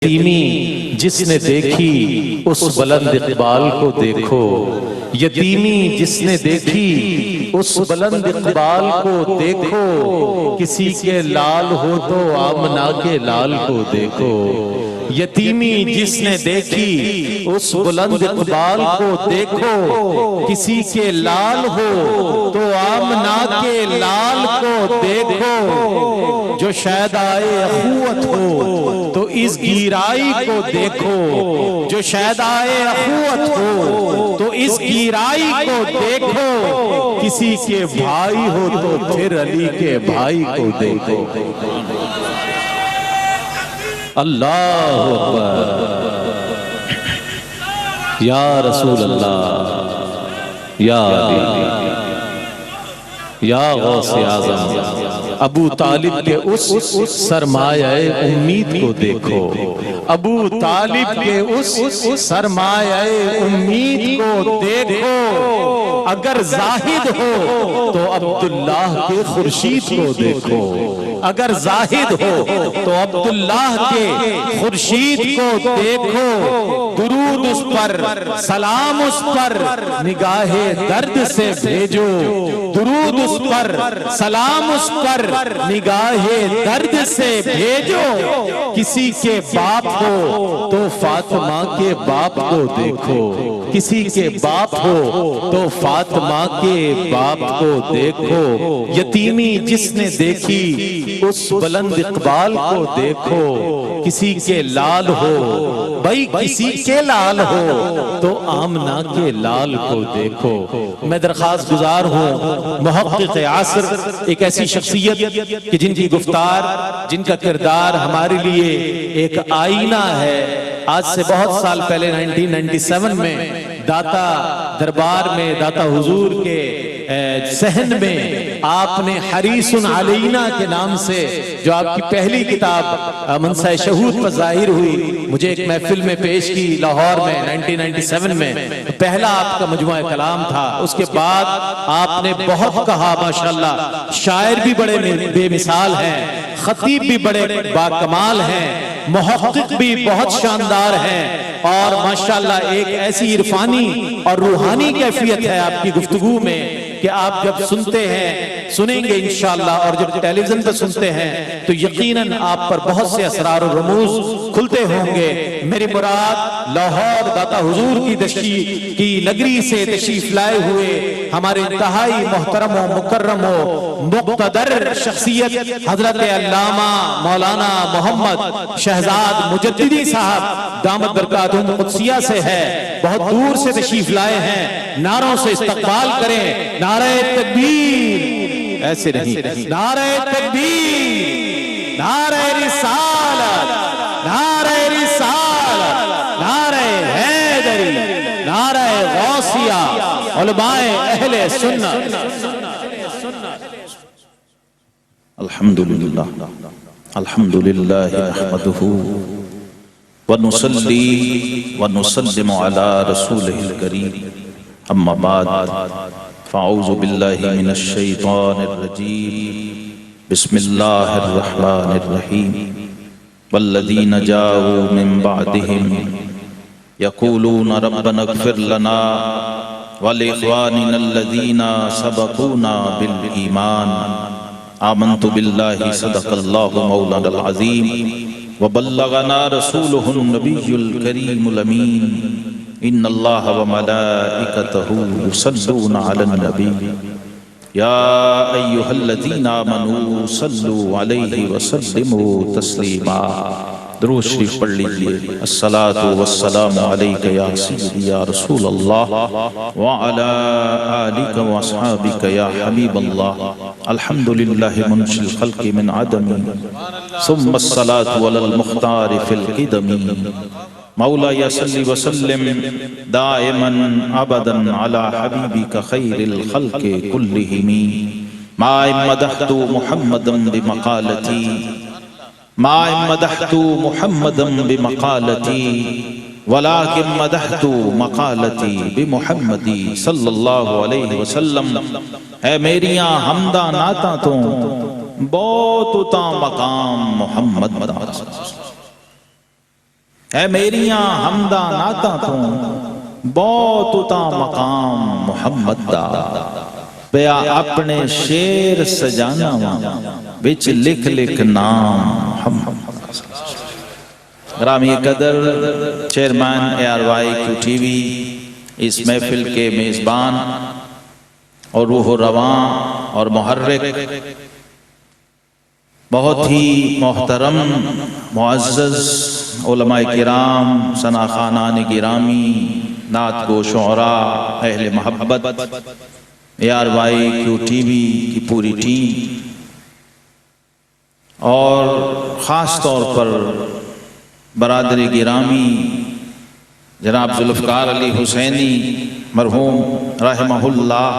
یتیمی جس نے دیکھی اس بلند اقبال کو دیکھو، یتیمی جس نے دیکھی اس بلند اقبال کو دیکھو، کسی کے لال ہو تو آمنہ کے لال کو دیکھو۔ یتیمی جس نے دیکھی اس بلند اقبال کو دیکھو، کسی کے لال ہو تو آمنہ کے لال کو دیکھو۔ جو شاید آئے اخوت ہو تو اس گیرائی کو دیکھو، جو شاید آئے اخوت ہو تو اس گیرائی کو دیکھو، کسی کے بھائی ہو تو پھر علی کے بھائی کو دیکھو۔ اللہ اکبر، یا رسول اللہ، یا علی، یا غوث اعظم۔ ابو طالب کے اس سرمایہ امید کو دیکھو، ابو طالب کے اس سرمایہ امید کو دیکھو۔ اگر زاہد ہو تو عبداللہ کے خورشید کو دیکھو، اگر زاہد ہو تو عبداللہ کے خورشید کو دیکھو۔ درود اس پر، سلام اس پر، نگاہ درد سے بھیجو۔ درود اس پر، سلام اس پر، نگاہ درد سے بھیجو۔ کسی کے باپ ہو تو فاطمہ کے باپ کو دیکھو، کسی کے باپ ہو تو فاطمہ کے باپ کو دیکھو۔ یتیمی جس نے دیکھی اس بلند اقبال کو دیکھو، کسی کے لال ہو، بھائی کسی کے لال ہو تو آمنہ کے لال کو دیکھو۔ میں درخواست گزار ہوں، محقق عصر ایک ایسی شخصیت کہ جن کی گفتار، جن کا کردار ہمارے لیے ایک آئینہ ہے۔ آج سے بہت سال پہلے 1997 میں داتا دربار میں، داتا حضور کے صحن میں آپ نے حریص علینا کے نام سے جو آپ کی پہلی کتاب منصہ شہود پر ظاہر ہوئی، مجھے ایک محفل میں پیش کی لاہور میں 1997 میں۔ پہلا آپ کا مجموعہ کلام تھا۔ اس کے بعد آپ نے بہت کہا، ماشاءاللہ شاعر بھی بڑے بے مثال ہیں، خطیب بھی بڑے باکمال ہیں، محقق بھی بہت شاندار ہیں، اور ماشاءاللہ ایک ایسی عرفانی اور روحانی کیفیت ہے آپ کی گفتگو میں کہ آپ جب سنتے ہیں، سنیں گے انشاءاللہ، اور جب ٹیلی ویژن پہ سنتے ہیں تو یقیناً آپ پر بہت سے اسرار و رموز کھلتے ہوں گے۔ میری مراد لاہور داتا حضور کی نگری سے تشریف لائے ہوئے ہمارے انتہائی محترم و مکرم و مقتدر شخصیت حضرت علامہ مولانا محمد شہزاد مجددی صاحب دامت برکاتہم قدسیہ سے ہے۔ بہت دور سے تشریف لائے ہیں، نعروں سے استقبال کریں۔ نعرہ تکبیر، ایسے نہیں، نعرہ تکبیر، نعرہ رسالت، نعرہ رسالت، نعرہ حیدری، نعرہ غوثیہ، علماء اہل سنت۔ الحمدللہ الحمدللہ نحمدہ ونصلی ونسلم علی رسولہ الکریم، اما بعد فاعوذ باللہ من الشیطان الرجیم، بسم اللہ الرحمن الرحیم۔ والذین جاؤوا من بعدہم یقولون ربنا اغفر لنا ولاخواننا الذین سبقونا بالایمان، آمنت باللہ صدق اللہ مولانا العظیم وبلغنا رسولہ النبی الکریم الامین، ان اللہ وملائکتہ یصلون علی النبی یا ایہا الذین آمنوا صلوا علیہ وسلموا تسلیما۔ درود شریف پڑھ لیجئے۔ الصلاة والسلام علیک یا سیدی یا رسول اللہ وعلی آلک واصحابک یا حبیب اللہ۔ الحمدللہ منشی الخلق من عدم ثم الصلاة علی المختار فی القدم، مولا صلی وسلم دائما ابدا علی حبیبک خیر الخلق کلہم۔ ما مدحت محمدا بمقالتی، ما مدحت محمدا بمقالتی، ولیکن مدحت مقالتی بمحمدی صلی اللہ علیہ وسلم۔ اے میریاں حمدہ نعتاں تو بہت اتا مقام محمد دا۔ ہے میریاں حمدہ نعتاں تو بہت اتا مقام محمد دا پیا اپنے شیر سجانا وچ لکھ لکھ نام محمد۔ گرامی قدر چیئرمین ARY-QTV اس محفل کے میزبان اور روح و رواں اور محرک بہت ہی محترم معزز علماء کرام، ثنا خانان گرامی، نعت گو شعراء، اہل محبت، ARY-QTV کی پوری ٹیم، اور خاص طور پر برادر گرامی جناب ذوالفقار علی حسینی مرحوم رحمہ اللہ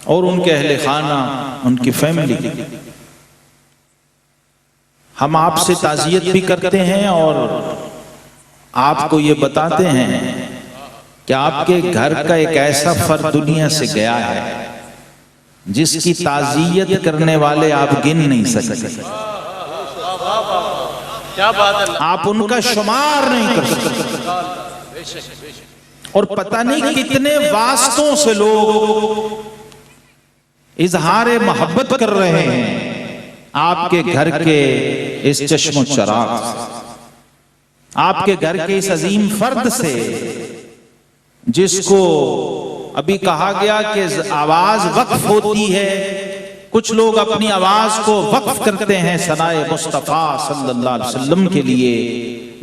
اور ان کے اہل خانہ، ان کی فیملی، ہم آپ سے تعزیت بھی کرتے ہیں اور آپ کو یہ بتاتے ہیں کہ آپ کے گھر کا ایک ایسا فرد دنیا سے گیا ہے جس کی تعزیت کرنے والے آپ گن نہیں سکتے، آپ ان کا شمار نہیں کر سکتے، اور پتہ نہیں کتنے واسطوں سے لوگ اظہار محبت کر رہے ہیں آپ کے گھر کے اس چشم و چراغ، آپ کے گھر کے اس عظیم فرد سے جس کو ابھی کہا گیا کہ آواز وقف ہوتی ہے، کچھ لوگ اپنی آواز کو وقف کرتے ہیں ثنائے مصطفیٰ صلی اللہ علیہ وسلم کے لیے،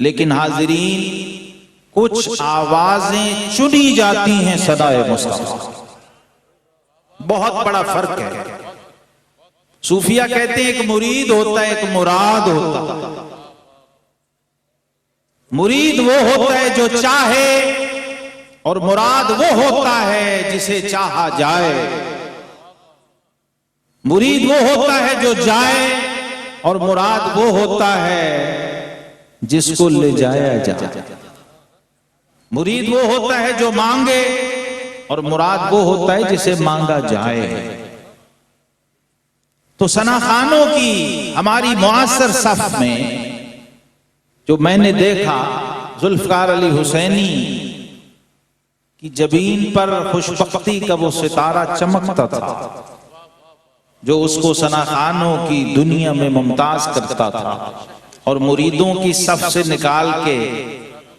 لیکن حاضرین کچھ آوازیں چنی جاتی ہیں ثنائے مصطفیٰ، بہت بڑا فرق ہے۔ صوفیہ کہتے ہیں ایک مرید ہوتا ہے، ایک مراد ہوتا ہے۔ مرید وہ ہوتا ہے جو چاہے، اور مراد وہ ہوتا ہے جسے چاہا جائے۔ مرید وہ ہوتا ہے جو جائے، اور مراد وہ ہوتا ہے جس کو لے جایا جائے۔ مرید وہ ہوتا ہے جو مانگے، اور مراد وہ ہوتا ہے جسے مانگا جائے۔ تو ثنا خانوں کی ہماری معاصر صف میں جو میں نے دیکھا، ذوالفقار علی حسینی کی جبین پر خوشبختی کا وہ ستارہ چمکتا تھا جو اس کو ثنا خانوں کی دنیا میں ممتاز کرتا تھا، اور مریدوں کی صف سے نکال کے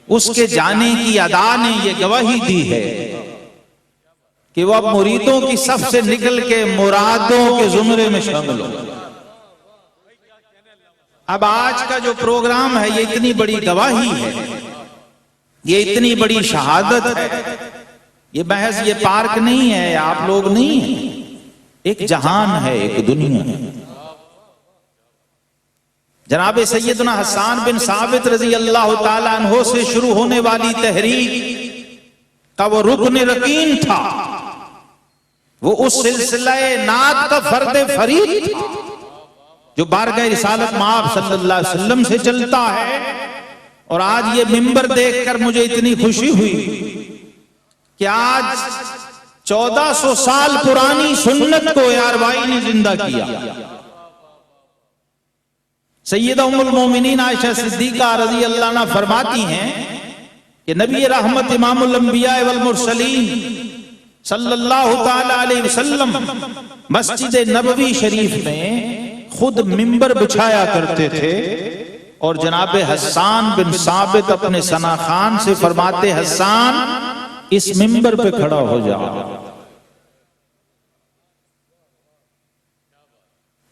اس کے جانے کی ادا نے یہ گواہی دی ہے کہ وہ اب مریدوں کی صف سے نکل کے مرادوں کے زمرے میں شامل ہو۔ اب آج کا جو پروگرام ہے یہ اتنی بڑی گواہی ہے، یہ اتنی بڑی شہادت ہے، یہ محض یہ پارک نہیں ہے، آپ لوگ نہیں ہیں، ایک جہان ہے، ایک دنیا ہے۔ جناب سیدنا حسان بن ثابت رضی اللہ تعالیٰ عنہ سے شروع ہونے والی تحریک کا وہ رکن رکین تھا، وہ اس سلسلہ نعت کا فرد فرید تھا جو بارگاہ رسالت مآب صلی اللہ علیہ وسلم سے چلتا ہے۔ اور آج یہ منبر دیکھ کر مجھے اتنی خوشی ہوئی کہ آج 1400 سال پرانی سنت کو ARY نے زندہ کیا۔ سیدہ ام المومنین عائشہ صدیقہ رضی اللہ عنہ فرماتی ہیں کہ نبی رحمت امام الانبیاء والمرسلین صلی اللہ تعالی علیہ وسلم مسجد نبوی شریف میں خود منبر بچھایا کرتے تھے، اور جناب حسان بن ثابت اپنے ثنا خان سے فرماتے، حسان اس منبر پہ کھڑا ہو جا۔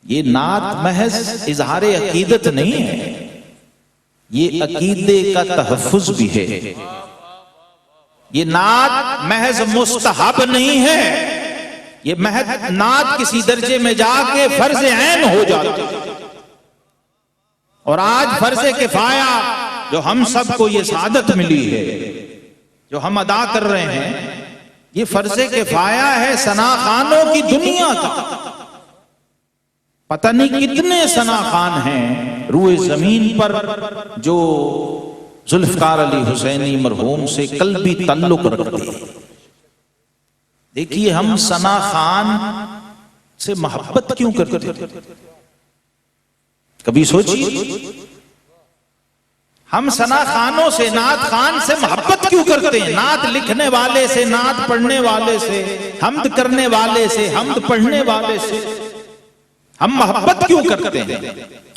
یہ نعت محض اظہار عقیدت نہیں ہے، یہ عقیدے کا تحفظ بھی ہے۔ یہ نعت محض مستحب نہیں ہے، یہ محض نعت کسی درجے میں جا کے فرض عین ہو جاتی ہے۔ اور آج فرض کفایہ جو ہم سب کو یہ سعادت ملی ہے، جو ہم ادا کر رہے ہیں، یہ فرض کفایہ ہے ثنا خانوں کی دنیا کا۔ پتہ نہیں کتنے ثنا خان ہیں روئے زمین پر جو ذوالفقار علی حسینی مرحوم سے قلبی تعلق رکھتے ہیں۔ دیکھیے ہم ثنا خان سے محبت کیوں کرتے ہیں؟ کبھی سوچیے، ہم ثنا خانوں سے، نعت خان سے محبت کیوں کرتے ہیں؟ نعت لکھنے والے سے، نعت پڑھنے والے سے، حمد کرنے والے سے، حمد پڑھنے والے سے ہم محبت کیوں کرتے ہیں؟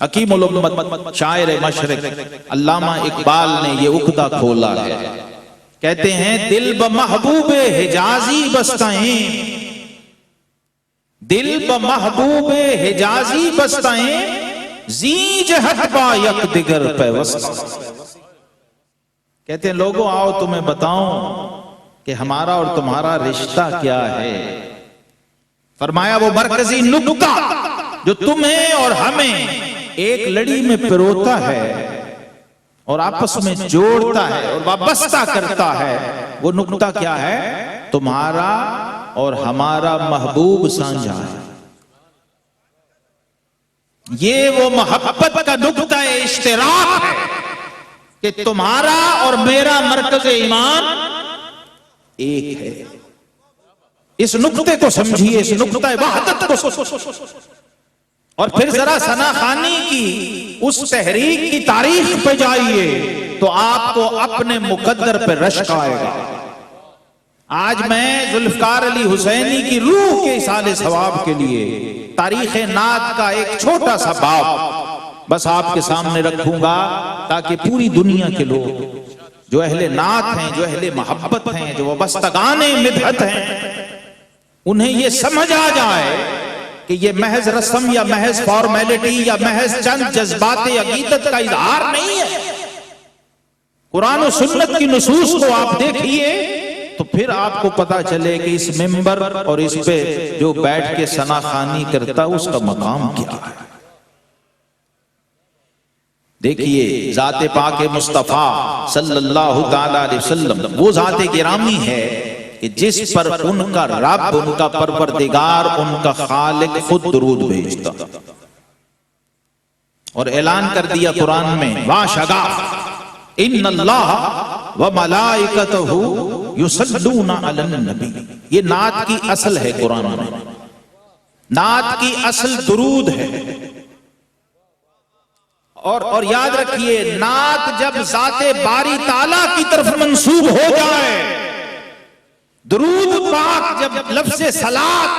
حکیم الامت شاعر مشرق علامہ اقبال نے یہ عقدہ کھولا ہے، کہتے ہیں دل بمحبوب حجازی بستائیں، دل بمحبوب حجازی بستائیں، زی جہت با یک دیگر پیوستہ۔ کہتے ہیں لوگوں آؤ تمہیں بتاؤں کہ ہمارا اور تمہارا رشتہ کیا ہے۔ فرمایا وہ مرکزی نقطہ جو تمہیں اور ہمیں ایک لڑی میں پروتا ہے اور آپس میں جوڑتا ہے اور وابستہ کرتا ہے، وہ نقطہ کیا ہے؟ تمہارا اور ہمارا محبوب سانجھا ہے۔ یہ وہ محبت کا نقطہ اشتراک ہے کہ تمہارا اور میرا مرکز ایمان ایک ہے۔ اس نقطے کو سمجھیے، اس نقطہ وحدت کو سمجھیے، اور پھر ذرا ثنا خانی کی اس تحریک کی تاریخ پہ جائیے تو آپ کو اپنے مقدر پہ رشک آئے گا۔ آج میں ذوالفقار علی حسینی کی روح کے ایصال ثواب کے لیے تاریخ نعت کا ایک چھوٹا سا باب بس آپ کے سامنے رکھوں گا تاکہ پوری دنیا کے لوگ جو اہل نعت ہیں، جو اہل محبت ہیں، جو وابستگان مدحت ہیں، انہیں یہ سمجھ آ جائے کہ یہ محض رسم یا محض فارمیلٹی یا محض چند جذبات عقیدت کا اظہار نہیں ہے۔ قرآن و سنت کی نصوص کو آپ دیکھیے تو پھر آپ کو پتا چلے کہ اس ممبر اور اس پہ جو بیٹھ کے ثنا خوانی کرتا اس کا مقام کیا ہے۔ دیکھیے ذات پاک مصطفیٰ صلی اللہ تعالی علیہ وسلم وہ ذات گرامی ہے کہ جس پر ان کا رب، ان کا پروردگار، ان کا خالق خود درود بھیجتا اور اعلان کر دیا قرآن میں واشگاف ان اللہ وملائکتہ یصلون علی النبی۔ یہ نعت کی اصل ہے، قرآن میں نعت کی اصل درود ہے۔ اور یاد رکھیے نعت جب ذات باری تعالیٰ کی طرف منسوب ہو جائے، درود پاک جب لفظ صلاۃ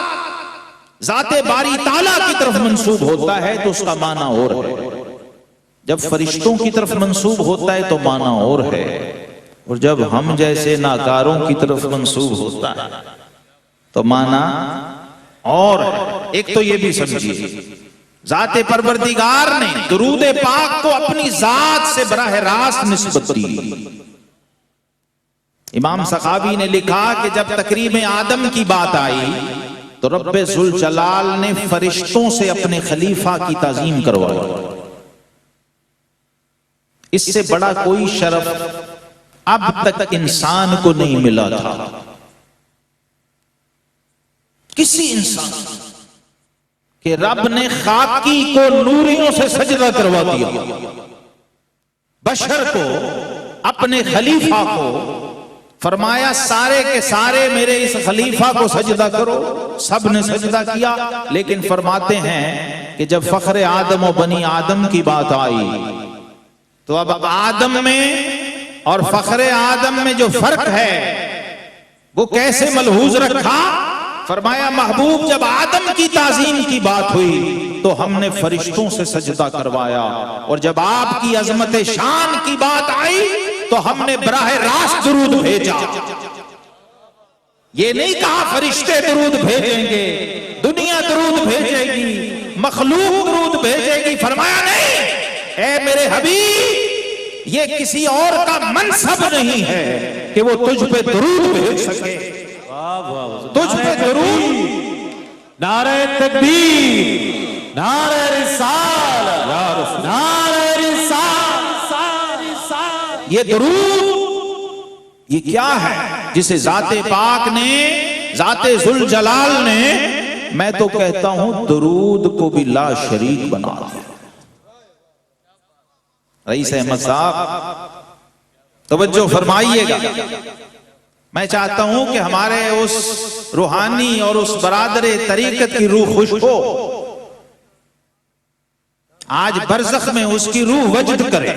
ذات باری تعالیٰ کی طرف منسوب ہوتا ہے تو اس کا معنی اور ہے، جب فرشتوں کی طرف منسوب ہوتا ہے تو معنی اور ہے، اور جب ہم جیسے ناکاروں کی طرف منسوب ہوتا ہے تو معنی اور ہے۔ ایک تو یہ بھی سمجھیے ذات پروردگار نے درود پاک کو اپنی ذات سے براہ راست نسبت دی۔ امام سخاوی نے لکھا کہ جب تکریم آدم کی بات آئی تو رب ذوالجلال نے فرشتوں سے اپنے خلیفہ کی تعظیم کروائی۔ اس سے بڑا کوئی شرف اب تک انسان کو نہیں ملا تھا، کسی انسان، کہ رب نے خاکی کو نوریوں سے سجدہ کروا دیا، بشر کو، اپنے خلیفہ کو فرمایا سارے کے سارے میرے اس خلیفہ کو سجدہ کرو۔ سب نے سجدہ کیا، لیکن فرماتے ہیں کہ جب فخر آدم و بنی آدم کی بات آئی تو اب آدم میں اور فخر آدم میں جو فرق ہے وہ کیسے ملحوظ رکھا؟ فرمایا محبوب جب آدم کی تعظیم کی بات ہوئی تو ہم نے فرشتوں سے سجدہ کروایا، اور جب آپ کی عظمت شان کی بات آئی تو ہم نے براہ راست درود بھیجا۔ یہ نہیں کہا فرشتے درود بھیجیں گے، دنیا درود بھیجے گی، مخلوق درود بھیجے گی، فرمایا نہیں، اے میرے حبیب یہ کسی اور کا منصب نہیں ہے کہ وہ تجھ پہ درود بھیج سکے، تجھ پہ درود۔ نعرہ تکبیر، نعرہ رسالہ، نعرہ رسالہ، یہ درود یہ کیا ہے جسے ذات پاک نے، ذات ذوالجلال نے، میں تو کہتا ہوں درود کو بھی لا شریک بنا دیا۔ رئیس احمد صاحب توجہ فرمائیے گا، میں چاہتا ہوں کہ ہمارے اس روحانی اور اس برادر طریقت کی روح خوش ہو، آج برزخ میں اس کی روح وجد کرے،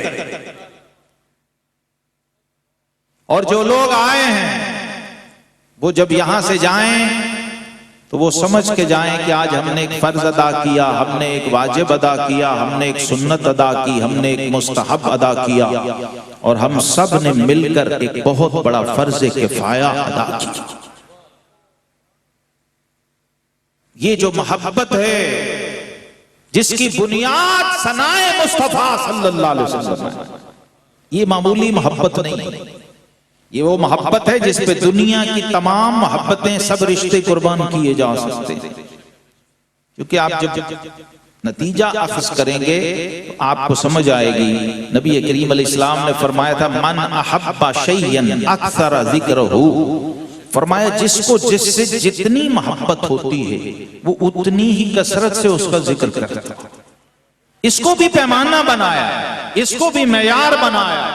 اور جو لوگ آئے ہیں وہ جب یہاں سے جائیں تو وہ سمجھ کے جائیں کہ آج ہم نے ایک فرض ادا کیا، ہم نے ایک واجب ادا کیا، ہم نے ایک سنت ادا کی، ہم نے ایک مستحب ادا کیا، اور ہم سب نے مل کر ایک بہت بڑا فرض کفایہ ادا کیا۔ یہ جو محبت ہے جس کی بنیاد ثنائے مصطفیٰ صلی اللہ علیہ وسلم ہے، یہ معمولی محبت نہیں ہے، یہ وہ محبت ہے جس پہ دنیا کی تمام محبتیں، سب رشتے قربان کیے جا سکتے ہیں۔ کیونکہ آپ جب نتیجہ اخذ کریں گے تو آپ کو سمجھ آئے گی۔ نبی کریم علیہ السلام نے فرمایا تھا من احب شیئا اکثر ذکرہ، فرمایا جس کو جس سے جتنی محبت ہوتی ہے وہ اتنی ہی کثرت سے اس کا ذکر کرتا ہے۔ اس کو بھی پیمانہ بنایا، اس کو بھی معیار بنایا۔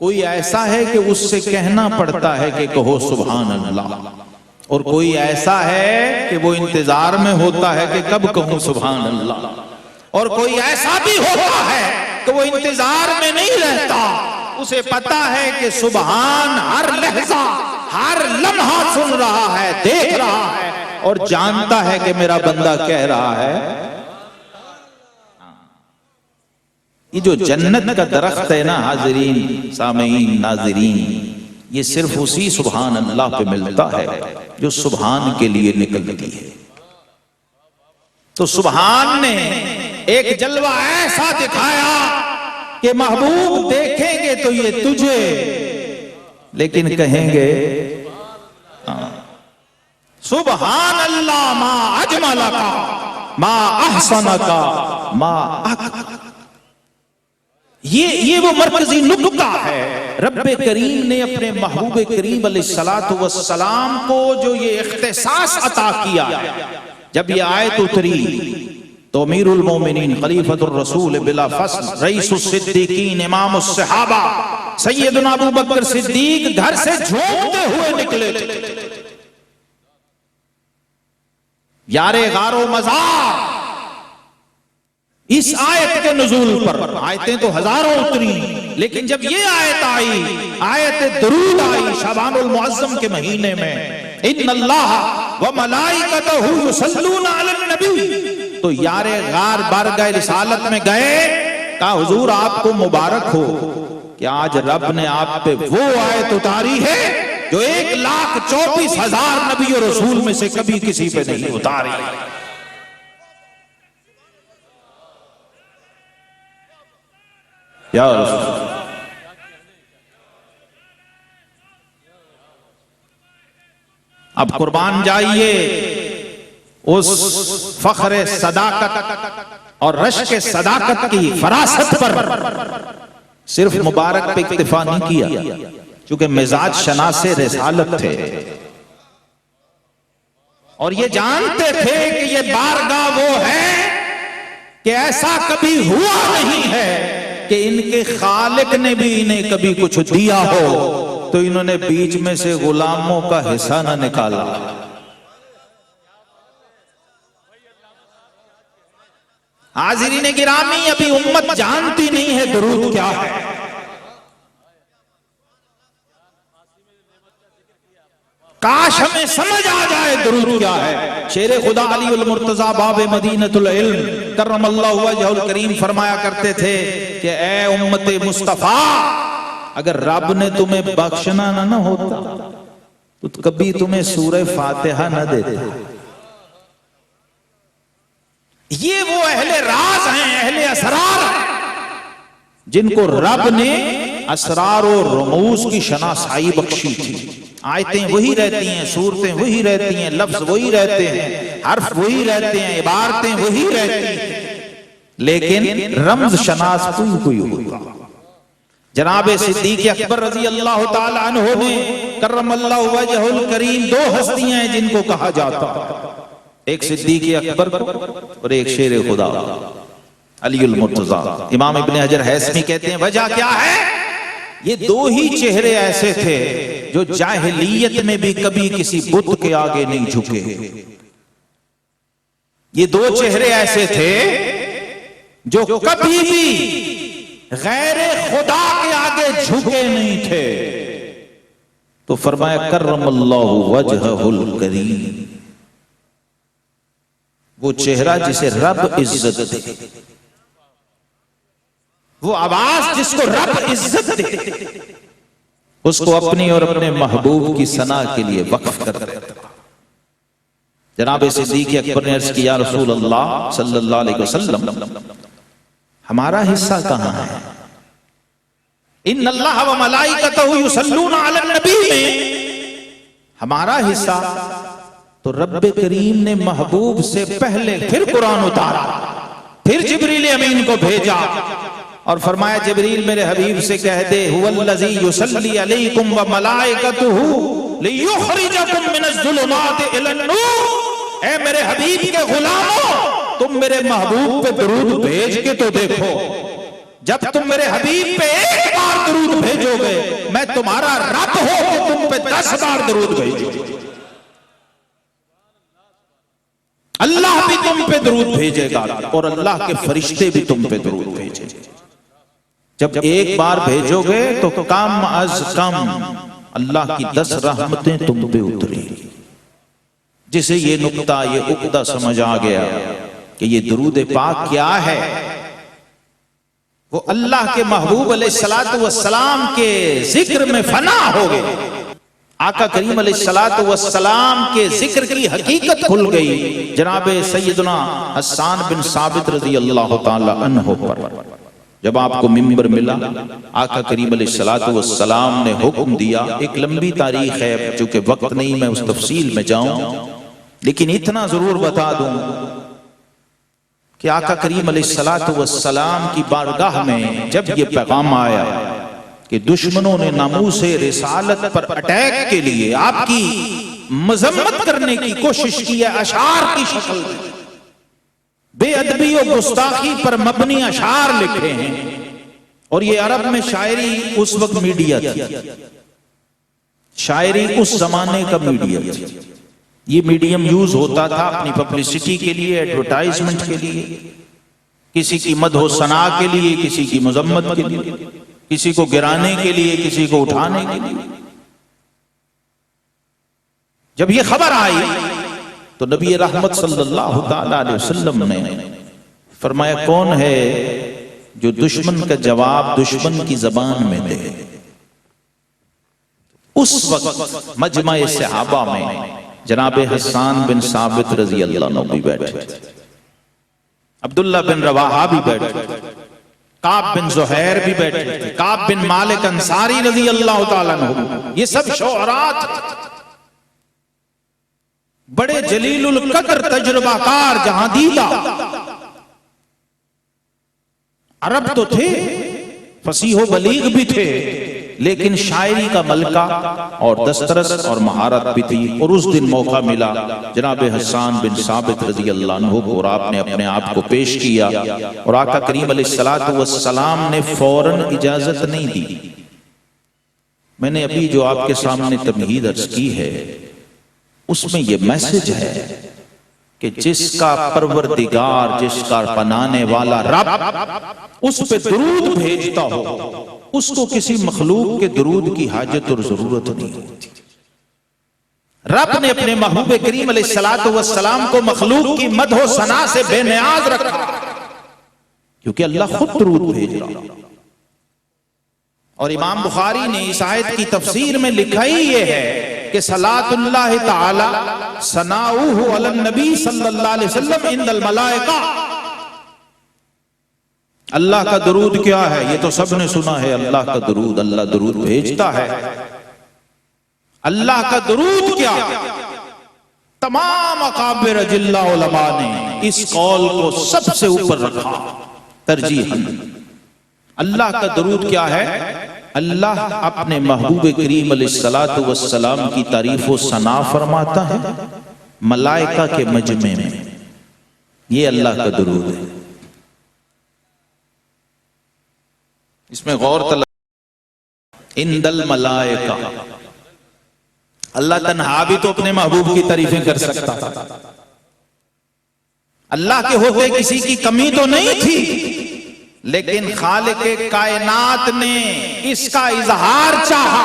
کوئی ایسا ہے کہ اس سے کہنا پڑتا ہے کہ کہو سبحان اللہ، اور کوئی ایسا ہے کہ وہ انتظار میں ہوتا ہے کہ کب کہوں سبحان اللہ، اور کوئی ایسا بھی ہوتا ہے کہ وہ انتظار میں نہیں رہتا، اسے پتا ہے کہ سبحان ہر لحظہ ہر لمحہ سن رہا ہے، دیکھ رہا ہے، اور جانتا ہے کہ میرا بندہ کہہ رہا ہے۔ یہ جو جنت کا درخت ہے نا حاضرین، سامعین، ناظرین، یہ صرف اسی سبحان اللہ پہ ملتا ہے جو سبحان کے لیے نکلتی ہے۔ تو سبحان نے ایک جلوہ ایسا دکھایا کہ محبوب دیکھیں گے تو یہ تجھے، لیکن کہیں گے سبحان اللہ ما اجملکا ما احسنکا ما اکرمکا۔ یہ وہ مرکزی نکتہ ہے۔ رب کریم نے اپنے محبوب کریم علیہ السلام کو جو یہ اختصاص عطا کیا ہے، جب یہ آیت اتری تو امیر المومنین خلیفۃ الرسول بلا فصل رئیس الصدیقین امام الصحابہ سیدنا ابو بکر صدیق گھر سے جھومتے ہوئے نکلے تھے۔ یار غار و مزار اس آیت کے نزول پر، آیتیں تو ہزاروں اتری، لیکن جب یہ آیت آئی، آیت درود آئی شعبان المعظم کے مہینے میں، ان اللہ وملائکتہ یصلون علی النبی، تو یار غار بارگاہ رسالت میں گئے، کہا حضور آپ کو مبارک ہو کہ آج رب نے آپ پہ وہ آیت اتاری ہے جو 1,34,000 نبی و رسول میں سے کبھی کسی پہ نہیں اتاری۔ یا رسول اب قربان جائیے اس فخر صداقت اور رشک صداقت کی فراست پر۔ صرف مبارک پہ اکتفا نہیں کیا، چونکہ مزاج شناس رسالت تھے اور یہ جانتے تھے کہ یہ بارگاہ وہ ہے کہ ایسا کبھی ہوا نہیں ہے کہ ان کے خالق نے بھی انہیں کبھی کچھ دیا ہو تو انہوں نے بیچ میں سے غلاموں کا حصہ نہ نکالا۔ حاضرین گرامی، ابھی امت جانتی نہیں ہے درود کیا ہے۔ کاش ہمیں سمجھ آ جائے درود کیا ہے۔ شیر خدا علی المرتضی باب مدینۃ العلم کرم اللہ وجہ الکریم فرمایا کرتے تھے کہ اے امت مصطفیٰ، اگر رب نے تمہیں بخشنا نہ ہوتا تو کبھی تمہیں سورہ فاتحہ نہ دیتے۔ یہ وہ اہل راز ہیں، اہل اسرار ہیں، جن کو رب نے اسرار و رموز کی شناسائی بخشی تھی۔ آیتیں وہی رہتی ہیں، صورتیں وہی رہتی ہیں، لفظ وہی رہتے ہیں، حرف وہی رہتے ہیں، عبارتیں وہی رہتی ہیں، لیکن رمز شناس کوئی ہوگا۔ جناب صدیق اکبر رضی اللہ تعالی عنہ نے کرم اللہ وجہ الکریم، دو ہستیاں ہیں جن کو کہا جاتا، ایک صدیق اکبر اور ایک شیر خدا علی المرتضی۔ امام ابن حجر ہیثمی کہتے ہیں وجہ کیا ہے؟ یہ دو ہی چہرے ایسے تھے جو جاہلیت میں بھی کبھی کسی بت کے آگے نہیں جھکے۔ یہ دو چہرے ایسے تھے جو کبھی بھی غیر خدا کے آگے جھکے نہیں تھے۔ تو فرمایا کرم اللہ وجہہ الکریم، وہ چہرہ جسے رب عزت دے، وہ آواز جس کو رب عزت دے، اس کو اپنی اور اپنے محبوب کی ثنا کے لیے وقف کر دیتا۔ جناب صدیق اکبر نے عرض کیا، یا رسول اللہ صلی اللہ علیہ وسلم، ہمارا حصہ کہاں ہے؟ ان اللہ و ملائکتہ یصلون علی النبی میں ہمارا حصہ تو رب کریم نے محبوب سے پہلے پھر قرآن اتارا، پھر جبریل امین کو بھیجا اور فرمایا جبریل میرے حبیب سے کہہ دے هو الذی یصلی علیکم و ملائکتہ لیخرجکم من الظلمات الی النور۔ اے میرے حبیب کے غلاموں، تم میرے محبوب پہ درود بھیج کے تو دیکھو، جب تم میرے حبیب پہ ایک بار درود بھیجو گے، میں تمہارا رب ہو کہ تم پہ 10 بار درود بھیجو، اللہ بھی تم پہ درود بھیجے گا اور اللہ کے فرشتے بھی تم پہ درود بھیجیں گے۔ جب ایک بار بھیجو گے تو کم از کم اللہ کی 10 رحمتیں تم پہ اتریں گی۔ جسے یہ نقطہ، یہ عقدہ سمجھ آ گیا کہ یہ درود پاک کیا ہے، وہ اللہ کے محبوب علیہ السلام کے ذکر میں فنا ہو گئے۔ آقا کریم علیہ السلام کے ذکر کی حقیقت کھل گئی جناب سیدنا حسان بن ثابت رضی اللہ تعالی عنہ پر۔ جب آپ کو منبر ملا، آقا کریم علیہ السلام نے حکم دیا۔ ایک لمبی تاریخ ہے، چونکہ وقت نہیں میں اس تفصیل میں جاؤں، لیکن اتنا ضرور بتا دوں کہ آقا کریم علیہ السلام کی بارگاہ میں جب یہ پیغام آیا کہ دشمنوں نے ناموس رسالت پر اٹیک کے لیے آپ کی مذمت کرنے کی کوشش کی ہے، اشعار کی شکل میں بے ادبی و گستاخی پر مبنی اشعار لکھے ہیں، اور یہ عرب میں شاعری اس وقت میڈیا تھی، شاعری اس زمانے کا میڈیا تھی۔ یہ میڈیم یوز ہوتا تھا اپنی پبلسٹی کے لیے، ایڈورٹائزمنٹ کے لیے، کسی کی مدح و ثنا کے لیے، کسی کی مذمت کے لیے، کسی کو گرانے کے لیے، کسی کو اٹھانے کے لیے۔ جب یہ خبر آئی تو نبی رحمت صلی اللہ تعالی علیہ وسلم نے فرمایا کون ہے جو دشمن کا جواب دشمن کی زبان میں دے؟ اس وقت مجمع صحابہ میں جناب حسان بن ثابت رضی اللہ عنہ بھی بیٹھے، عبداللہ بن رواحہ بھی بیٹھے، کعب بن زہیر بھی بیٹھے تھے، کعب بن مالک انصاری رضی اللہ تعالیٰ عنہ، یہ سب شعراء تھے، بڑے جلیل القدر تجربہ کار جہاں دیدہ عرب تو تھے، فصیح و بلیغ بھی تھے، لیکن شاعری کا ملکہ اور دسترس اور مہارت بھی تھی۔ اور اس دن موقع ملا جناب حسان بن ثابت رضی اللہ عنہ کو، اور آپ نے اپنے آپ کو پیش کیا، اور آقا کریم علیہ السلام نے فوراً اجازت نہیں دی۔ میں نے ابھی جو آپ کے سامنے تمہید عرض کی ہے اس میں یہ میسج ہے کہ جس کا پروردگار، جس کا پنانے والا رب اس پہ درود بھیجتا ہو، اس کو کسی مخلوق کے درود کی حاجت اور ضرورت نہیں ہوتی۔ رب نے اپنے محبوب کریم علیہ السلام کو مخلوق کی مدح و ثنا سے بے نیاز رکھا، کیونکہ اللہ خود درود بھیج رہا۔ اور امام بخاری نے اس آیت کی تفسیر میں لکھا ہی یہ ہے کہ صلاۃ اللہ تعالی ثناؤہ علی النبی صلی اللہ علیہ وسلم عند الملائکہ، اللہ کا درود کیا ہے؟ یہ تو سب نے سنا ہے، اللہ کا درود، اللہ درود بھیجتا ہے۔ اللہ کا درود کیا؟ تمام اکابر اجلاء علماء نے اس قول کو سب سے اوپر رکھا ترجیحاً۔ اللہ کا درود کیا ہے؟ اللہ اپنے محبوب کریم علیہ السلام کی تعریف و ثنا فرماتا ہے ملائکہ کے مجمع میں، یہ اللہ کا درود ہے۔ اس میں غور طلب، عند الملائکہ، اللہ تنہا بھی تو اپنے محبوب کی تعریفیں کر سکتا تھا، اللہ کے ہوتے کسی کی کمی تو نہیں تھی، لیکن خالق کائنات نے اس کا اظہار چاہا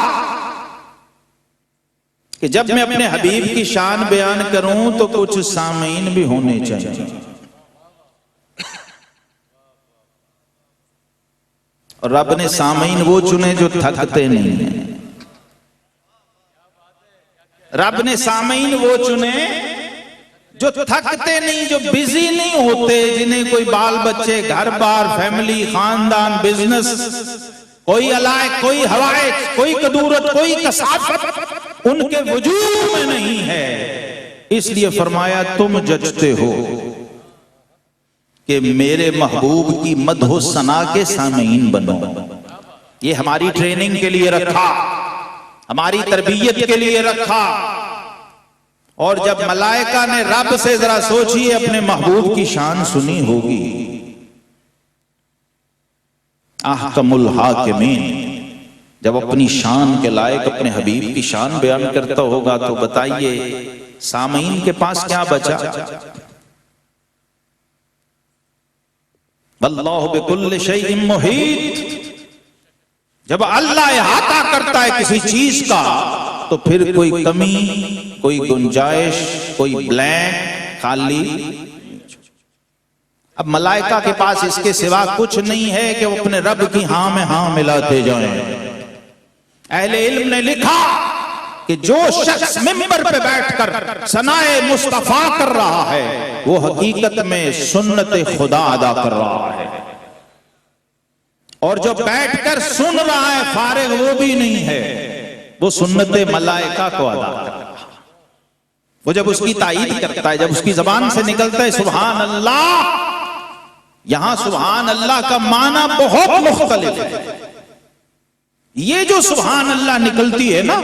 کہ جب میں اپنے حبیب کی شان بیان کروں تو کچھ سامعین بھی ہونے چاہیے، اور رب نے سامعین وہ چنے جو تھکتے نہیں ہیں، رب نے سامعین وہ چنے جو تھکتے نہیں، جو بزی نہیں ہوتے، جنہیں کوئی بال بچے، گھر بار، فیملی، خاندان، بزنس، کوئی علائق، کوئی ہوائج، کوئی کدورت، کوئی کثافت ان کے وجود میں نہیں ہے۔ اس لیے فرمایا تم ججتے ہو کہ میرے محبوب کی مدح و ثنا کے سامعین بنو۔ یہ ہماری ٹریننگ کے لیے رکھا، ہماری تربیت کے لیے رکھا۔ اور جب ملائکہ نے رب سے ذرا سوچیے اپنے محبوب کی شان سنی ہوگی، احکم الحاکمین جب اپنی شان کے لائق اپنے حبیب کی شان بیان کرتا ہوگا تو بتائیے سامعین کے پاس کیا بچا؟ واللہ بکل شیء محیط۔ جب اللہ احاطہ کرتا ہے کسی چیز کا تو پھر کوئی کمی، کوئی گنجائش، کوئی بلینک، خالی۔ اب ملائکہ کے پاس اس کے سوا کچھ نہیں ہے کہ وہ اپنے رب کی ہاں میں ہاں ملاتے جائیں۔ اہل علم نے لکھا کہ جو شخص ممبر پہ بیٹھ کر ثنائے مصطفیٰ کر رہا ہے وہ حقیقت میں سنت خدا ادا کر رہا ہے، اور جو بیٹھ کر سن رہا ہے فارغ وہ بھی نہیں ہے، وہ سنت ملائکہ کو ادا کر رہا ہے۔ وہ جب اس کی تائید کرتا ہے، جب اس کی زبان سے نکلتا ہے سبحان اللہ، یہاں سبحان اللہ کا معنی بہت مختلف ہے۔ یہ جو سبحان اللہ نکلتی ہے نا،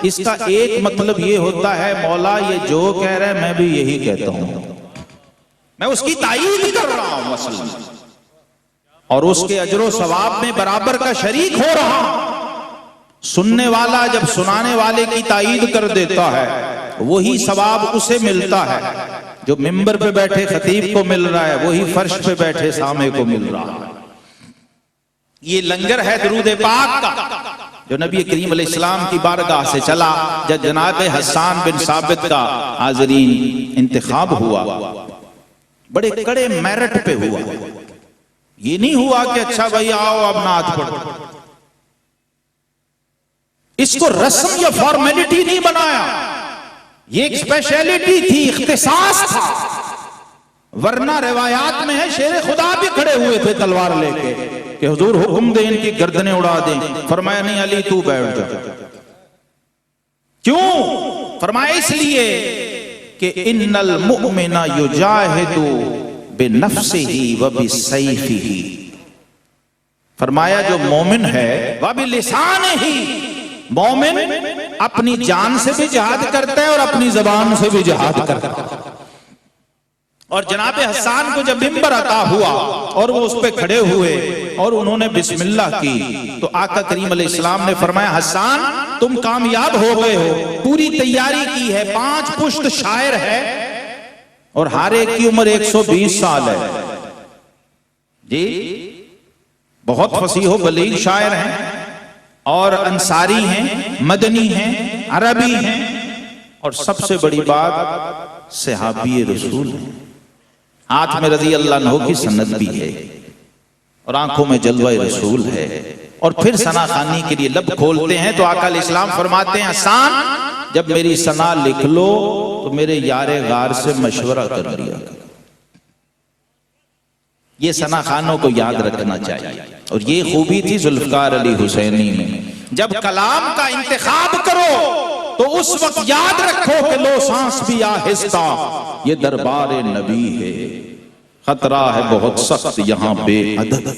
اس کا ایک مطلب یہ ہوتا ہے مولا یہ جو کہہ رہا ہے میں بھی یہی کہتا ہوں، میں اس کی تائید کر رہا ہوں مثلا، اور اس کے اجر و ثواب میں برابر کا شریک ہو رہا ہوں۔ سننے والا جب سنانے والے کی تائید کر دیتا ہے وہی ثواب اسے ملتا ہے، جو ممبر پہ بیٹھے خطیب کو مل رہا ہے وہی فرش پہ بیٹھے سامع کو مل رہا ہے۔ یہ لنگر ہے درود پاک کا جو نبی کریم علیہ السلام کی بارگاہ سے چلا جب جناب حسان بن ثابت کا حاضرین انتخاب ہوا، بڑے کڑے میرٹ پہ ہوا۔ یہ نہیں ہوا کہ اچھا بھائی آؤ اب نعت پڑھو، اس کو رسم یا فارمیلٹی نہیں بنایا، یہ ایک اسپیشلٹی تھی، اختصاص تھا۔ ورنہ روایات میں ہے شیر خدا بھی کھڑے ہوئے تھے تلوار لے کے کہ حضور حکم دیں ان کی گردنیں اڑا دیں، فرمایا نہیں علی تو بیٹھ جا۔ کیوں؟ فرمایا اس لیے کہ ان المؤمن یجاہد بنفسہ وبسیفہ، فرمایا جو مومن ہے وبلسانہ، مومن اپنی جان سے بھی جہاد کرتا ہے اور اپنی زبان سے بھی جہاد کرتا ہے۔ اور جناب حسان کو جب ممبر عطا ہوا اور وہ اس پہ کھڑے ہوئے اور انہوں نے بسم اللہ کی تو آقا کریم علیہ السلام نے فرمایا حسان تم کامیاب ہو گئے ہو، پوری تیاری کی ہے، 5 پشت شاعر ہے اور ہر ایک کی عمر 120 سال ہے، جی بہت فصیح و بلیغ شاعر ہیں، اور انصاری ہیں، مدنی ہیں، عربی ہیں، اور سب سے بڑی بات صحابی رسول ہیں، ہاتھ میں رضی اللہ عنہ کی سند بھی ہے اور آنکھوں میں جلوہ رسول ہے، اور پھر ثنا خوانی کے لیے لب کھولتے ہیں تو آقا علیہ السلام فرماتے ہیں حسان جب میری ثنا لکھ لو تو میرے یار غار سے مشورہ کر لیا۔ یہ ثنا خوانوں کو یاد رکھنا چاہیے، اور یہ خوبی تھی ذوالفقار علی حسینی میں، جب کلام کا انتخاب کرو تو اس وقت یاد رکھو کہ لو سانس بھی آہستہ یہ دربار نبی ہے، خطرہ ہے بہت سخت یہاں بے عدد،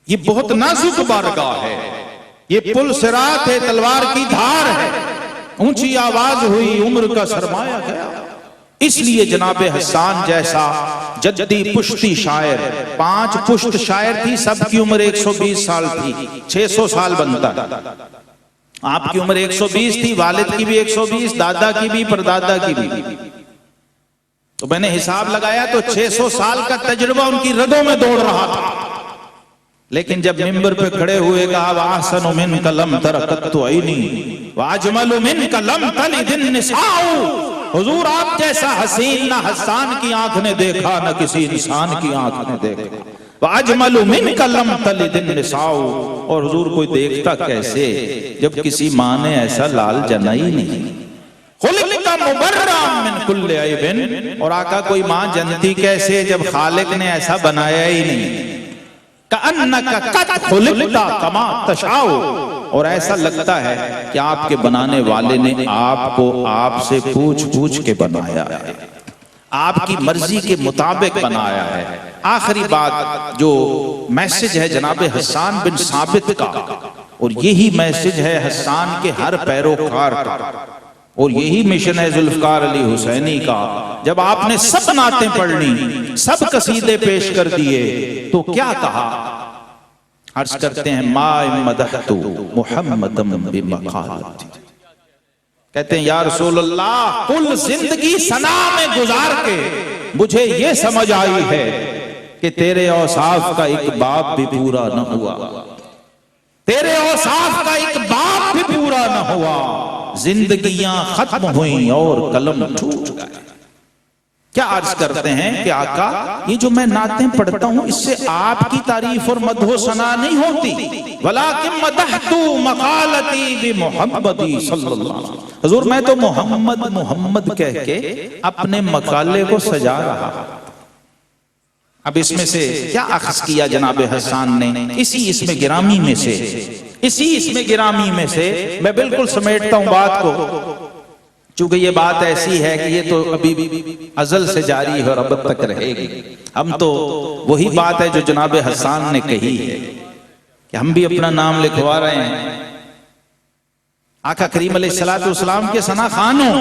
یہ بہت نازک بارگاہ ہے، یہ پل صراط ہے، تلوار کی دھار ہے، اونچی آواز ہوئی عمر کا سرمایہ گیا۔ اس لیے جناب حسان جیسا جدی پشتی شاعر، 5 پشت شاعر تھی، سب کی عمر 120 سال تھی، 600 سال بنتا ہے، آپ کی عمر 120 تھی، والد کی بھی 120، دادا کی بھی، پردادا کی بھی، تو میں نے حساب لگایا تو 600 سال کا تجربہ ان کی رگوں میں دوڑ رہا تھا۔ لیکن جب ممبر پہ کھڑے ہوئے کہا وَأَحْسَنُ مِنْكَ لَمْ تَرَ قَطُّ عَيْنِي وَأَجْمَلُ مِنْكَ لَمْ تَلِدِ النِّسَاءُ، حضور آپ جیسا حسین نہ حسان کی آنکھ نے دیکھا نہ کسی انسان کی آنکھ نے دیکھا، وَأَجْمَلُ مِنْكَ لَمْ تَلِدِ النِّسَاءُ، اور حضور کوئی دیکھتا کیسے جب کسی ماں نے ایسا لال جنا ہی نہیں، خُلِقْتَ مُبَرًّا مِنْ كُلِّ عَيْبٍ، اور آقا کوئی ماں جنتی کیسے جب خالق نے ایسا بنایا ہی نہیں، کَأَنَّكَ قَدْ خُلِقْتَ كَمَا تَشَاءُ، اور ایسا لگتا ہے کہ آپ کے بنانے والے نے آپ کو آپ سے پوچھ پوچھ کے بنایا ہے، آپ کی مرضی کے مطابق بنایا ہے۔ آخری بات جو میسج ہے جناب حسان بن ثابت کا، اور یہی میسج ہے حسان کے ہر پیروکار کا، اور یہی مشن ہے ذوالفقار علی حسینی کا۔ جب آپ نے سب نعتیں پڑھ لی، سب قصیدے پیش کر دیے، تو کیا کہا؟ عرض کرتے ہیں ما مدحت محمد بمقالتی، کہتے ہیں یا رسول اللہ کل زندگی ثنا میں گزار کے مجھے یہ سمجھ آئی ہے کہ تیرے اوصاف کا ایک باب بھی پورا نہ ہوا، تیرے اوصاف کا ایک باب بھی پورا نہ ہوا، زندگیاں ختم ہوئیں اور قلم ٹوٹ گئے۔ کیا عرض کرتے ہیں کہ آقا یہ جو میں نعتیں پڑھتا ہوں اس سے آپ کی تعریف اور مدح و ثنا نہیں ہوتی، ولیکن مدحت مقالتی بمحمدی صلی اللہ علیہ وسلم، حضور میں تو محمد محمد کہہ کے اپنے مقالے کو سجا رہا۔ اب اس میں سے کیا اخذ کیا جناب حسان نے؟ اسی اسم گرامی میں سے، اسی اسم گرامی میں سے میں بالکل سمیٹتا ہوں بات کو، چونکہ یہ بات ایسی ہے کہ یہ تو ابھی ازل سے جاری ہے اور اب تک رہے گی۔ ہم تو وہی بات ہے جو جناب حسان نے کہی ہے کہ ہم بھی اپنا نام لکھوا رہے ہیں، آقا کریم علیہ السلام کے ثنا خوانوں۔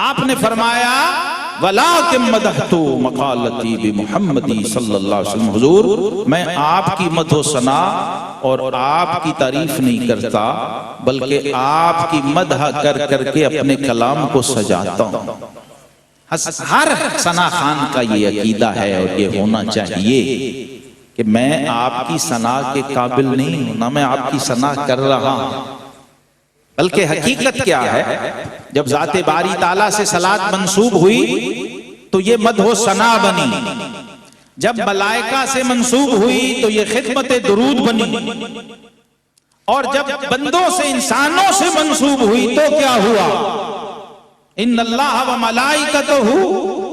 آپ نے فرمایا وَلَٰكِن مَدَحْتُ مَقَالَتِي بِمُحَمَّدِ صلی اللہ علیہ وسلم، حضور میں آپ کی مدح و ثنا اور آپ کی تعریف نہیں کرتا بلکہ آپ کی مدح کر کر کے اپنے کلام کو سجاتا ہوں۔ ہر ثنا خان کا یہ عقیدہ ہے اور یہ ہونا چاہیے کہ میں آپ کی ثنا کے قابل نہیں ہوں، نہ میں آپ کی ثنا کر رہا ہوں، بلکہ حقیقت کیا ہے جب ذات باری تعالیٰ سے صلات منسوب ہوئی تو یہ مدح و ثنا بنی، جب ملائکہ سے منسوب ہوئی تو یہ خدمت درود بنی، اور جب بندوں سے انسانوں سے منسوب ہوئی تو کیا ہوا؟ ان اللہ و ملائکتہ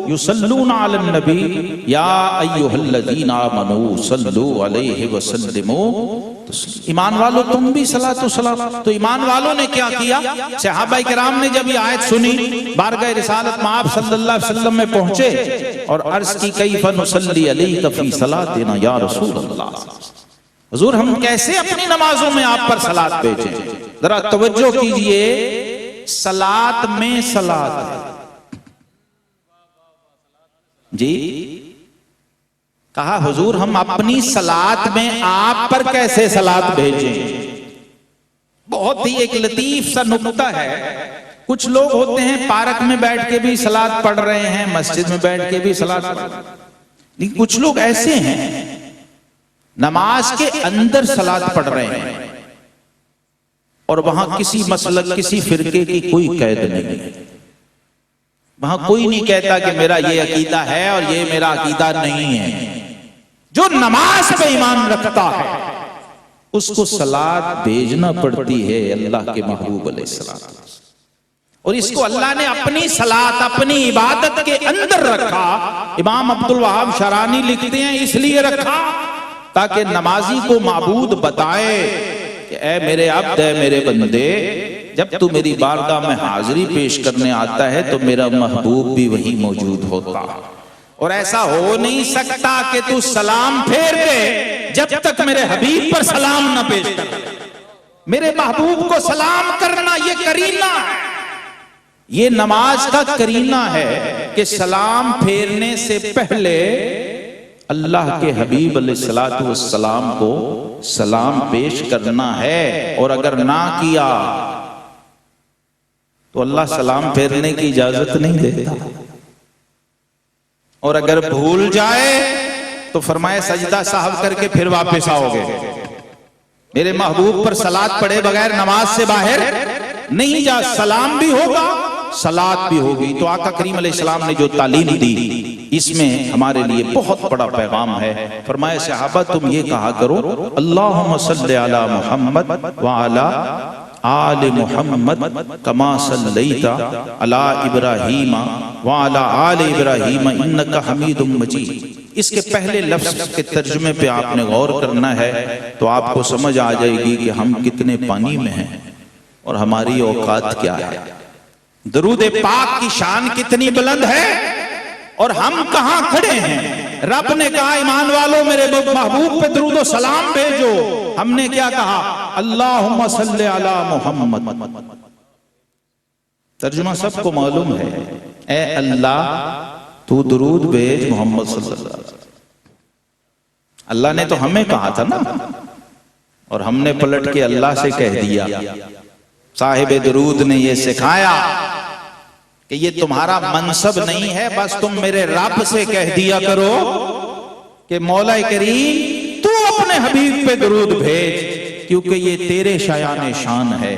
یصلون علی النبی یا ایھا الذین آمنوا صلوا علیہ وسلموا تسلیما۔ ایمان والو تم بھی صلاۃ و سلام۔ تو ایمان والوں نے کیا کیا؟ صحابہ کرام نے جب یہ آیت سنی بارگاہ رسالت میں آپ صلی اللہ علیہ وسلم میں پہنچے اور عرض کی کیف نصلی علیک فی صلاتنا یا رسول اللہ، حضور ہم کیسے اپنی نمازوں میں آپ پر صلاۃ بھیجیں؟ ذرا توجہ کیجئے، صلاۃ میں صلاۃ ہے جی، کہا حضور ہم اپنی صلاۃ میں آپ پر کیسے صلاۃ بھیجیں؟ بہت ہی ایک لطیف سا نکتہ ہے، کچھ لوگ ہوتے ہیں پارک میں بیٹھ کے بھی صلاۃ پڑھ رہے ہیں، مسجد میں بیٹھ کے بھی صلاۃ پڑھ رہے ہیں، لیکن کچھ لوگ ایسے ہیں نماز کے اندر صلاۃ پڑھ رہے ہیں اور وہاں کسی مسلک کسی فرقے کی کوئی قید نہیں ہے، وہاں کوئی نہیں کہتا کہ میرا یہ عقیدہ ہے اور یہ میرا عقیدہ نہیں ہے۔ جو نماز پہ ایمان رکھتا ہے اس کو صلاۃ بھیجنا پڑتی ہے اللہ کے محبوب علیہ السلام، اور اس کو اللہ نے اپنی صلاۃ اپنی عبادت کے اندر رکھا۔ امام عبد الوہاب شارانی لکھتے ہیں اس لیے رکھا تاکہ نمازی کو معبود بتائے کہ اے میرے عبد، اے میرے بندے، جب تو میری بارگاہ میں حاضری پیش کرنے آتا ہے تو میرا محبوب بھی وہی موجود ہوتا، اور ایسا ہو نہیں سکتا کہ تو سلام پھیر دے جب تک میرے حبیب پر سلام نہ پیش کر۔ میرے محبوب کو سلام کرنا یہ کرینہ ہے، یہ نماز کا کرینہ ہے کہ سلام پھیرنے سے پہلے اللہ کے حبیب علیہ السلام کو سلام پیش کرنا ہے، اور اگر نہ کیا تو اللہ سلام پھیرنے کی اجازت نہیں دیتا، اور اگر بھول جائے تو فرمایا سجدہ صاحب کر کے پھر واپس آؤ گے. میرے محبوب پر صلات پڑھے بغیر نماز سے باہر نہیں جا. سلام بھی ہوگا صلات بھی ہوگی. تو آقا کریم علیہ السلام نے جو تعلیم دی اس میں ہمارے لیے بہت بڑا پیغام ہے. فرمایا صحابہ تم یہ کہا کرو اللہم صلی علی محمد وعلی آل محمد کما صلیت علی ابراہیم وعلی آل ابراہیم انک حمید مجید. اس کے پہلے لفظ کے ترجمے پہ آپ نے غور کرنا ہے تو آپ کو سمجھ آ جائے گی کہ ہم کتنے پانی میں ہیں اور ہماری اوقات کیا ہے. درود پاک کی شان کتنی بلند ہے اور ہم کہاں کھڑے ہیں. رب نے کہا ایمان والو میرے محبوب پہ درود و سلام بھیجو. ہم نے کیا کہا اللہم صلی علی محمد. ترجمہ سب کو معلوم ہے. اے اللہ تو درود بھیج محمد صلی اللہ علیہ وسلم. اللہ نے تو ہمیں کہا تھا نا اور ہم نے پلٹ کے اللہ سے کہہ دیا. صاحب درود نے یہ سکھایا کہ یہ تمہارا منصب نہیں ہے, بس تم میرے رب سے کہہ دیا کرو کہ مولا کریم تو اپنے حبیب پہ درود بھیج کیونکہ یہ تیرے شایان شان ہے.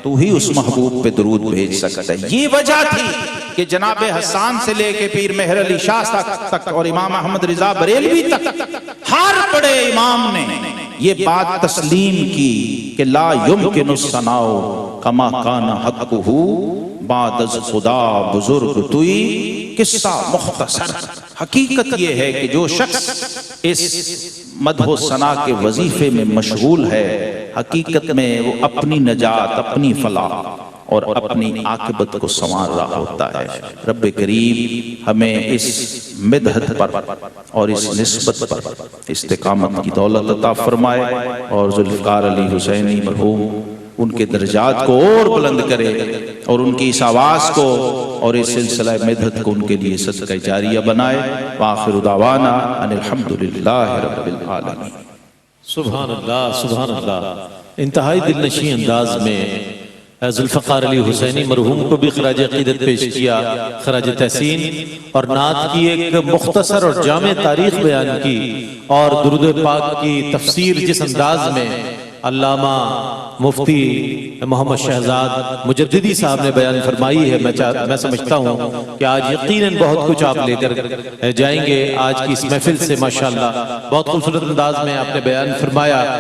تو ہی اس محبوب پہ درود بھیج سکتا ہے. یہ وجہ تھی کہ جناب حسان سے لے کے پیر مہر علی شاہ تک اور امام احمد رضا بریلوی تک ہر بڑے امام نے یہ بات تسلیم کی کہ لا یمکن الثناء کما کان حقہ بعد از خدا بزرگ توئی. قصہ مختصر. حقیقت یہ ہے کہ جو شخص اس مدح و ثنا کے وظیفے میں مشغول ہے حقیقت میں وہ اپنی نجات, اپنی فلاح اور اپنی عاقبت کو سنوار رہا ہوتا ہے. رب کریم ہمیں اس مدحت پر اور اس نسبت پر استقامت کی دولت عطا فرمائے اور ذوالفقار علی حسینی مرحوم ان کے درجات کو اور بلند کرے اور ان کی اس آواز کو اور اس سلسلہ مدحت کو ان کے لیے صدقہ جاریہ بنائے. وآخر دعوانا ان الحمدللہ رب العالمین. سبحان اللہ سبحان اللہ. انتہائی دل نشیں انداز میں ذوالفقار علی حسینی مرحوم کو بھی خراج عقیدت پیش کیا, خراج تحسین اور نعت کی ایک مختصر اور جامع تاریخ بیان کی اور درود پاک کی تفسیر جس انداز میں علامہ مفتی محمد شہزاد مجددی صاحب نے بیان فرمائی ہے. میں سمجھتا ہوں کہ آج یقیناً بہت کچھ آپ لے کر جائیں گے. آج کی اس محفل سے ماشاءاللہ بہت خوبصورت انداز میں آپ نے بیان فرمایا.